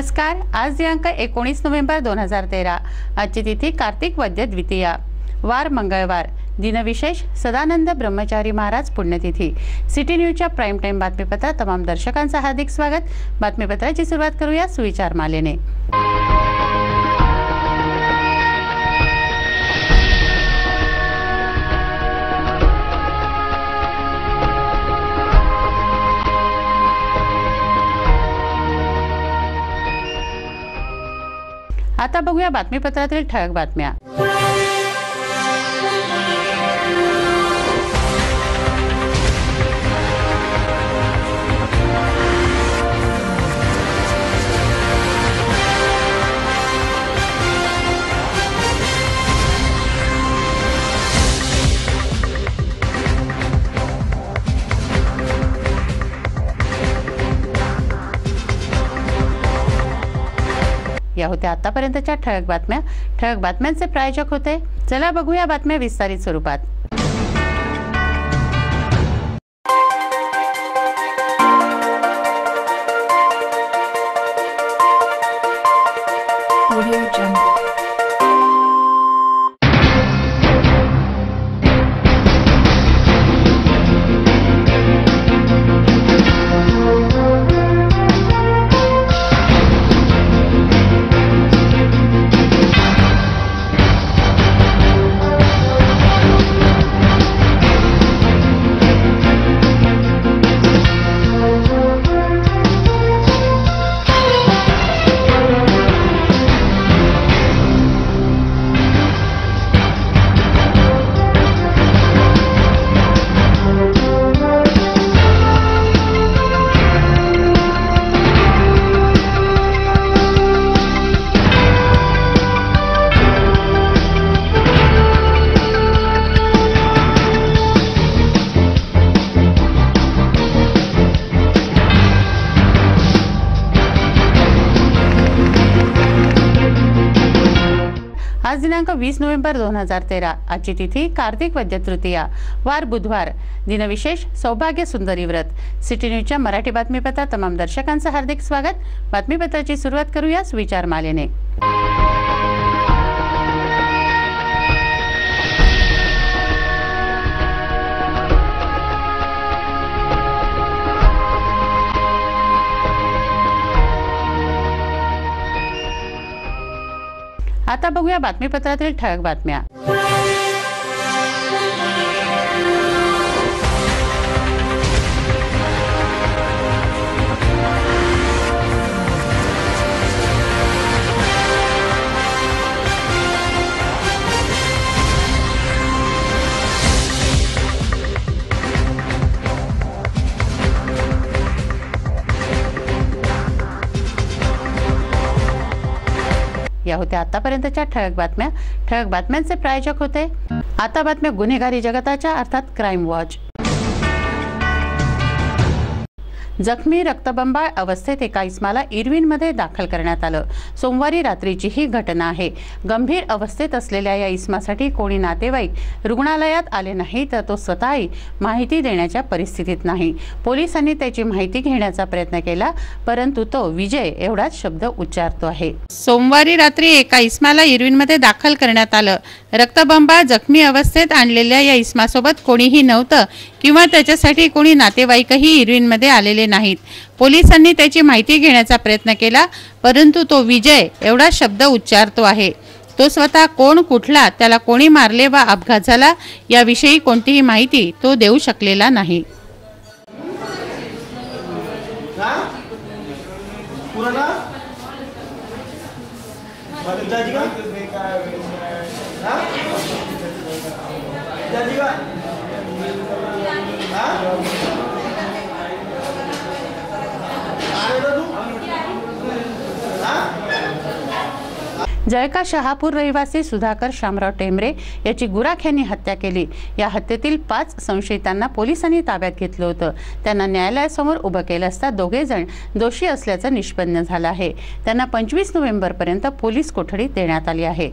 नमस्कार। आज दिनांक 19 नोव्हेंबर 2013। आजची तिथी कार्तिक वद्य द्वितीया, वार मंगळवार। दिनविशेष सदानंद ब्रह्मचारी महाराज पुण्यतिथी। सिटी न्यूजच्या प्राइम टाइम बातमीपत्रात तमाम दर्शकांचं हार्दिक स्वागत। बातमीपत्राची सुरुवात करूया सुविचार मालेने। आता बघूया बातमीपत्रातील ठळक बातम्या। या होत्या आतापर्यंतच्या ठळक बातम्या। ठळक बातम्यांचे प्रायोजक होते। चला बघूया बातम्या विस्तारित स्वरूपात। आज दिनांक 20 नोव्हेंबर 2013। आजची तिथी कार्तिक वद्य तृतीया, वार बुधवार। दिनविशेष सौभाग्य सुंदरी व्रत। सिटी न्यूजच्या मराठी बातमीपत्रात तमाम दर्शकांचं हार्दिक स्वागत। बातमीपत्राची सुरुवात करूया सुविचार मालेने। आता बघूया बातमीपत्रातील ठळक बातम्या। या होत्या आतापर्यंतच्या ठळक बातम्या। ठळक बातम्यांचे प्रायोजक होते। आता बातम्या गुन्हेगारी जगताच्या अर्थात क्राइम वॉच। जखमी रक्तबंबाळ अवस्थेत एका इस्माला इरविनमध्ये दाखल करण्यात आलं। सोमवारी रात्रीची ही घटना आहे। गंभीर अवस्थेत असलेल्या या इस्मासाठी कोणी नातेवाईक रुग्णालयात आले नाही, तर तो स्वतःही माहिती देण्याच्या परिस्थितीत नाही। पोलिसांनी त्याची माहिती घेण्याचा प्रयत्न केला, परंतु तो विजय एवढाच शब्द उच्चारतो आहे। सोमवारी रात्री एका इस्माला इरविनमध्ये दाखल करण्यात आलं। रक्तबंबाळ जखमी अवस्थेत आणलेल्या या इस्मासोबत कोणीही नव्हतं किंवा त्याच्यासाठी कोणी नातेवाईकही इरविनमध्ये आलेले नाहीत। पोलिसांनी त्याची माहिती घेण्याचा प्रयत्न केला, परंतु तो विजय एवढा शब्द उच्चारतो आहे। तो स्वतः कोण, कुठला, त्याला कोणी मारले वा अपघात झाला याविषयी कोणतीही माहिती तो देऊ शकलेला नाही। जळका शहापूर रहिवासी सुधाकर शामराव टेमरे याची गुराख्यांनी हत्या केली। या हत्येतील 5 संशयितांना पोलिसांनी ताब्यात घेतलं होतं। त्यांना न्यायालयासमोर उभं केलं असता दोघे जण दोषी असल्याचं निष्पन्न झालं आहे। त्यांना 25 नोव्हेंबर पर्यंत पोलीस कोठडी देण्यात आली आहे।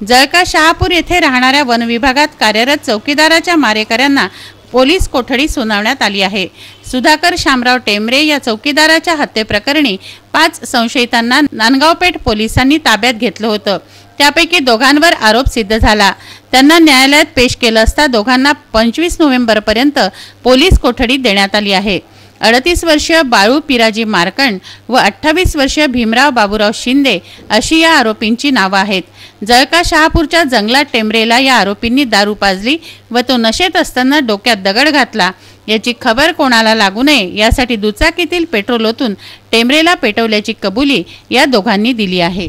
जळका शहापूर येथे राहणाऱ्या वन विभागात कार्यरत चौकीदाराच्या मारेकऱ्यांना पोलीस कोठडी सुनावण्यात आली आहे। सुधाकर शामराव टेमरे या चौकीदाराच्या हत्येप्रकरणी 5 संशयितांना नांदगावपेठ पोलिसांनी ताब्यात घेतलं होतं। त्यापैकी दोघांवर आरोप सिद्ध झाला। त्यांना न्यायालयात पेश केलं असता दोघांना 25 नोव्हेंबरपर्यंत पोलीस कोठडी देण्यात आली आहे। 38 वर्षीय बाळू पिराजी मार्कंड व 28 वर्षीय भीमराव बाबूराव शिंदे अशी या आरोपींची नावं आहेत। जळका शहापूरच्या जंगलात टेमरेला या आरोपींनी दारू पाजली व तो नशेत असताना डोक्यात दगड घातला। याची खबर कोणाला लागू नये यासाठी दुचाकीतील पेट्रोल ओतून टेमरेला पेटवल्याची कबुली या दोघांनी दिली आहे।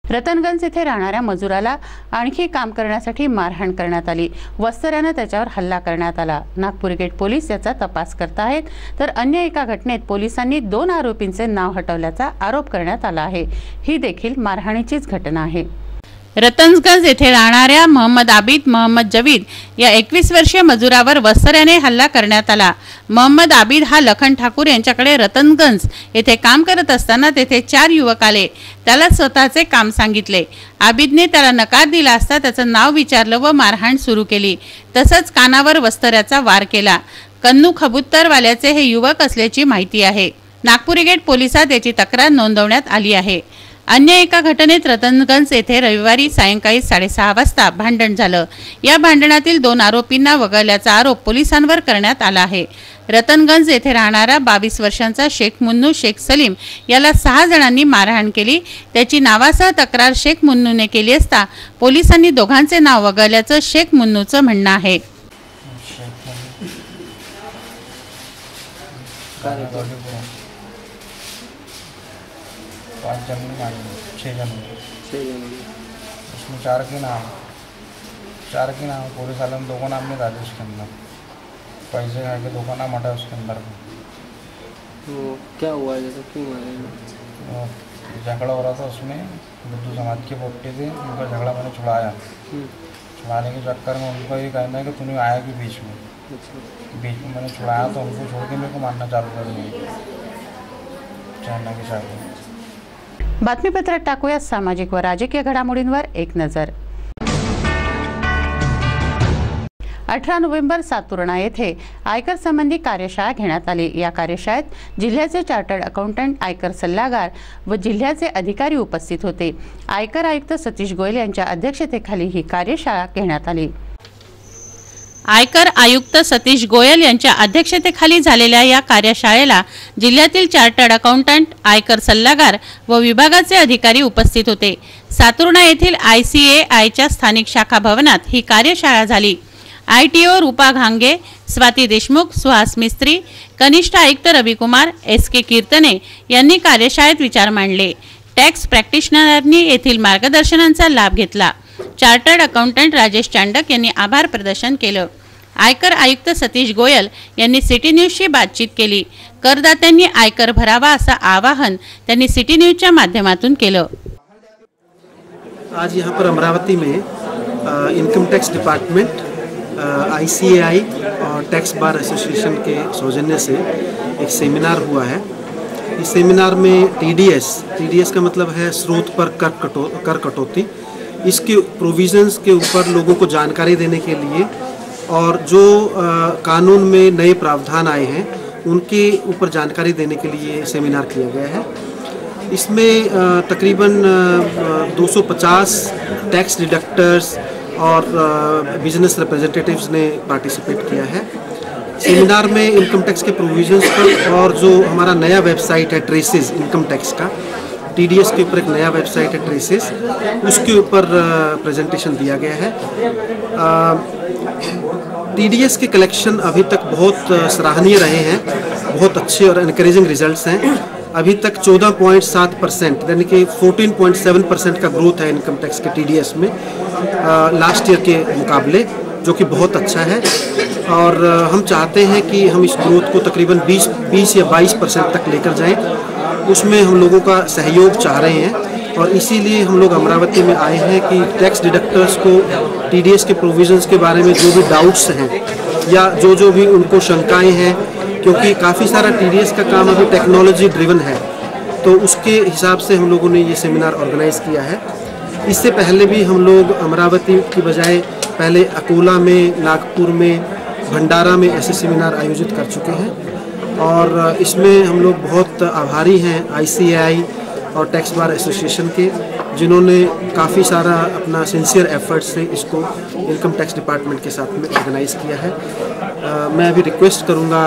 रतनगंज येथे राहणाऱ्या मजुराला आणखी काम करण्यासाठी मारहाण करण्यात आली। वस्त्र्याने त्याच्यावर हल्ला करण्यात आला। नागपूर गेट पोलीस याचा तपास करत आहेत, तर अन्य एका घटनेत पोलिसांनी 2 आरोपींचे नाव हटवल्याचा आरोप करण्यात आला आहे। ही देखील मारहाणीचीच घटना आहे। रतनगंज येथे राहणाऱ्या मोहम्मद आबिद मोहम्मद जवीद या 21 वर्षीय मजुरावर वस्त्र्याने हल्ला करण्यात आला। मोहम्मद आबिद हा लखन ठाकूर यांच्याकडे रतनगंज येथे काम करत असताना तेथे 4 युवक आले। त्याला स्वतःचे काम सांगितले। आबिदने त्याला नकार दिला असता त्याचं नाव विचारलं व मारहाण सुरू केली। तसंच कानावर वस्त्र्याचा वार केला। कन्नू खबुत्तरवाल्याचे हे युवक असल्याची माहिती आहे। नागपूर गेट पोलिसात याची तक्रार नोंदवण्यात आली आहे। अन्य एका घटनेत रतनगंज येथे रविवारी सायंकाळी 6:30 वाजता भांडण झालं। या भांडणातील 2 आरोपींना वगळल्याचा आरोप पोलिसांवर करण्यात आला आहे। रतनगंज येथे राहणारा 22 वर्षांचा शेख मुन्नू शेख सलीम याला 6 जणांनी मारहाण केली। त्याची नावासह तक्रार शेख मुन्नूने केली असता पोलिसांनी दोघांचे नाव वगळल्याचं शेख मुन्नूचं म्हणणं आहे। पाँच जन में मारे, 6 जन में, उसमें 4 के नाम पुलिस वाले में 2 नाम नहीं डाले उसके अंदर। पैसे खा के 2 नाम हटा उसके अंदर। तो क्या हुआ जैसे क्यों मारे? झगड़ा हो रहा था उसमें, बुद्धू समाज के पोट्टे थे, उनका झगड़ा मैंने छुड़ाया। छुड़ाने के चक्कर में उनको ये कहना है कि तूने आया कि बीच में मैंने छुड़ाया तो उनको छोड़ के मेरे को मारना चालू कर दिया चाइना के साथ। बातमीपत्रात टाकूया सामाजिक व राजकीय घडामोडींवर एक नजर। 18 नोव्हेंबर सातुर्णा येथे आयकर संबंधी कार्यशाळा घेण्यात आली। या कार्यशाळेत जिल्ह्याचे चार्टर्ड अकाउंटंट, आयकर सल्लागार व जिल्ह्याचे अधिकारी उपस्थित होते। आयकर आयुक्त सतीश गोयल यांच्या अध्यक्षतेखाली ही कार्यशाळा घेण्यात आली। आयकर आयुक्त सतीश गोयल यांच्या अध्यक्षतेखाली झालेल्या या कार्यशाळेला जिल्ह्यातील चार्टर्ड अकाउंटंट, आयकर सल्लागार व विभागाचे अधिकारी उपस्थित होते। सातुर्णा येथील ICAIच्या स्थानिक शाखा भवनात ही कार्यशाळा झाली। ITO रूपा घांगे, स्वाती देशमुख, सुहास मिस्त्री, कनिष्ठ आयुक्त रविकुमार, SK कीर्तने यांनी कार्यशाळेत विचार मांडले। टॅक्स प्रॅक्टिशनरांनी येथील मार्गदर्शनांचा लाभ घेतला। चार्टर्ड अकाउंटंट राजेश चांडक यांनी आभार प्रदर्शन केलं। आयकर आयुक्त सतीश गोयल यांनी सिटी न्यूजशी बातचीत केली। करदात्यांनी आयकर भरावा असं आवाहन त्यांनी सिटी न्यूजच्या माध्यमातून केलं। आज यहाँ पर अमरावती में इनकम टैक्स डिपार्टमेंट, ICAI और टैक्स बार एसोसिएशन के सौजन्य से एक सेमिनार हुआ है। इस सेमिनार में TDS का मतलब है स्रोत पर कर कटौती, इसके प्रोविजंस के ऊपर लोगों को जानकारी देने के लिए और जो कानून में नए प्रावधान आए हैं उनके ऊपर जानकारी देने के लिए सेमिनार किया गया है। इसमें तकरीबन 250 टैक्स डिडक्टर्स और बिजनेस रिप्रेजेंटेटिव्स ने पार्टिसिपेट किया है। सेमिनार में इनकम टैक्स के प्रोविजंस पर और जो हमारा नया वेबसाइट है ट्रेसेस इनकम टैक्स का, TDS के ऊपर एक नया वेबसाइट है ट्रेसेस, उसके ऊपर प्रेजेंटेशन दिया गया है। TDS के कलेक्शन अभी तक बहुत सराहनीय रहे हैं, बहुत अच्छे और एनकरेजिंग रिजल्ट्स हैं। अभी तक 14.7% यानी कि 14.7% का ग्रोथ है इनकम टैक्स के TDS में लास्ट ईयर के मुकाबले, जो कि बहुत अच्छा है। और हम चाहते हैं कि हम इस ग्रोथ को तकरीबन 20 या 22% तक लेकर जाएं। उसमें हम लोगों का सहयोग चाह रहे हैं और इसीलिए हम लोग अमरावती में आए हैं कि टैक्स डिडक्टर्स को TDS के प्रोविजंस के बारे में जो भी डाउट्स हैं या जो भी उनको शंकाएं हैं, क्योंकि काफ़ी सारा TDS का काम अभी टेक्नोलॉजी ड्रिवन है, तो उसके हिसाब से हम लोगों ने ये सेमिनार ऑर्गेनाइज़ किया है। इससे पहले भी हम लोग अमरावती की बजाय पहले अकोला में, नागपुर में, भंडारा में ऐसे सेमिनार आयोजित कर चुके हैं। और इसमें हम लोग बहुत आभारी हैं ICAI और टैक्स बार एसोसिएशन के, जिन्होंने काफ़ी सारा अपना सिंसियर एफर्ट से इसको इनकम टैक्स डिपार्टमेंट के साथ में ऑर्गेनाइज़ किया है। मैं अभी रिक्वेस्ट करूंगा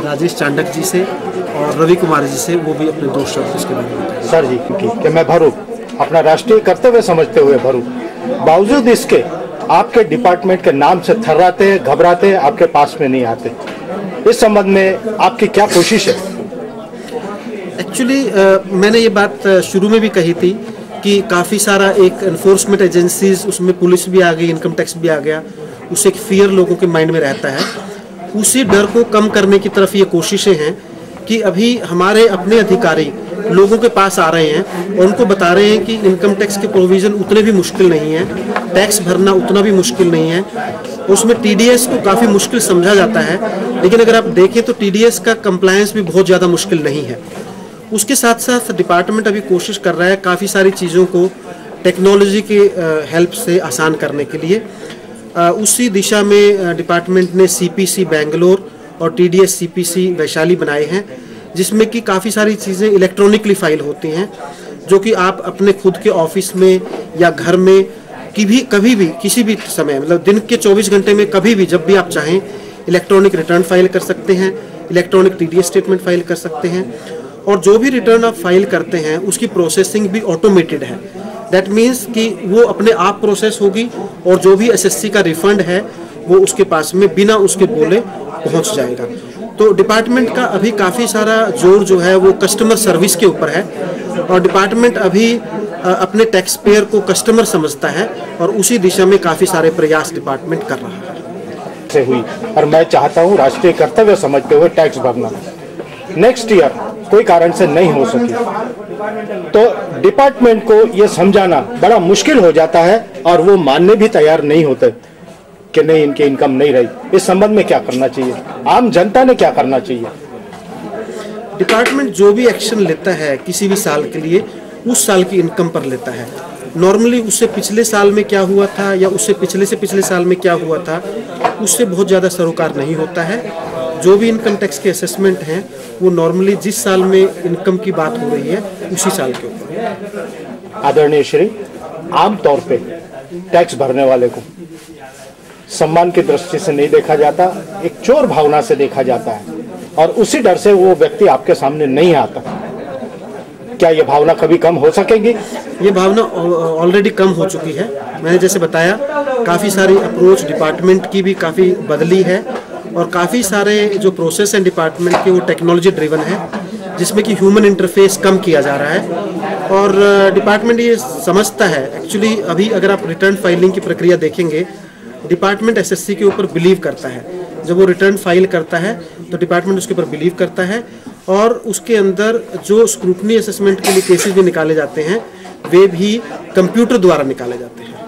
राजेश चांडक जी से और रवि कुमार जी से, वो भी अपने 2 शब्द इसके बारे में कहें। सर जी कि मैं भरूं, अपना राष्ट्रीय कर्तव्य समझते हुए भरूं, बावजूद इसके आपके डिपार्टमेंट के नाम से थर्राते, घबराते, आपके पास में नहीं आते। इस संबंध में आपकी क्या कोशिश है? एक्चुअली मैंने ये बात शुरू में भी कही थी कि काफ़ी सारा एक एनफोर्समेंट एजेंसीज, उसमें पुलिस भी आ गई, इनकम टैक्स भी आ गया, उससे एक फियर लोगों के माइंड में रहता है। उसी डर को कम करने की तरफ ये कोशिशें हैं कि अभी हमारे अपने अधिकारी लोगों के पास आ रहे हैं और उनको बता रहे हैं कि इनकम टैक्स के प्रोविज़न उतने भी मुश्किल नहीं है, टैक्स भरना उतना भी मुश्किल नहीं है। उसमें TDS को काफ़ी मुश्किल समझा जाता है, लेकिन अगर आप देखें तो TDS का कंप्लायंस भी बहुत ज़्यादा मुश्किल नहीं है। उसके साथ साथ डिपार्टमेंट अभी कोशिश कर रहा है काफ़ी सारी चीज़ों को टेक्नोलॉजी के हेल्प से आसान करने के लिए। उसी दिशा में डिपार्टमेंट ने CPC बेंगलोर और TDS CPC वैशाली बनाए हैं, जिसमें कि काफ़ी सारी चीज़ें इलेक्ट्रॉनिकली फाइल होती हैं, जो कि आप अपने खुद के ऑफिस में या घर में कभी भी किसी भी समय, मतलब दिन के 24 घंटे में कभी भी जब भी आप चाहें इलेक्ट्रॉनिक रिटर्न फाइल कर सकते हैं, इलेक्ट्रॉनिक TDS स्टेटमेंट फाइल कर सकते हैं। और जो भी रिटर्न आप फाइल करते हैं उसकी प्रोसेसिंग भी ऑटोमेटेड है। दैट मीन्स कि वो अपने आप प्रोसेस होगी और जो भी SSC का रिफंड है वो उसके पास में बिना उसके बोले पहुंच जाएगा। तो डिपार्टमेंट का अभी काफ़ी सारा जोर जो है वो कस्टमर सर्विस के ऊपर है और डिपार्टमेंट अभी अपने टैक्स पेयर को कस्टमर समझता है और उसी दिशा में काफ़ी सारे प्रयास डिपार्टमेंट कर रहा है। से हुई और मैं चाहता हूँ राष्ट्रीय कर्तव्य समझते हुए टैक्स भरना नेक्स्ट ईयर कोई कारण से नहीं हो सकी, तो डिपार्टमेंट को ये समझाना बड़ा मुश्किल हो जाता है और वो मानने भी तैयार नहीं होते कि नहीं, इनकी इनकम नहीं रही। इस संबंध में क्या करना चाहिए? आम जनता ने क्या करना चाहिए? डिपार्टमेंट जो भी एक्शन लेता है किसी भी साल के लिए, उस साल की इनकम पर लेता है। नॉर्मली उससे पिछले साल में क्या हुआ था या उससे पिछले साल में क्या हुआ था, उससे बहुत ज़्यादा सरोकार नहीं होता है। जो भी इनकम टैक्स के असेसमेंट हैं वो नॉर्मली जिस साल में इनकम की बात हो रही है उसी साल के ऊपर। आदरणीय श्री, आम तौर पे टैक्स भरने वाले को सम्मान की दृष्टि से नहीं देखा जाता, एक चोर भावना से देखा जाता है और उसी डर से वो व्यक्ति आपके सामने नहीं आता। क्या ये भावना कभी कम हो सकेगी? ये भावना ऑलरेडी कम हो चुकी है। मैंने जैसे बताया, काफ़ी सारी अप्रोच डिपार्टमेंट की भी काफ़ी बदली है और काफ़ी सारे जो प्रोसेस हैं डिपार्टमेंट के वो टेक्नोलॉजी ड्रिवन है, जिसमें कि ह्यूमन इंटरफेस कम किया जा रहा है। और डिपार्टमेंट ये समझता है, एक्चुअली अभी अगर आप रिटर्न फाइलिंग की प्रक्रिया देखेंगे, डिपार्टमेंट SSC के ऊपर बिलीव करता है। जब वो रिटर्न फाइल करता है तो डिपार्टमेंट उसके ऊपर बिलीव करता है और उसके अंदर जो स्क्रूटनी असेसमेंट के लिए केसेस भी निकाले जाते हैं वे भी कंप्यूटर द्वारा निकाले जाते हैं।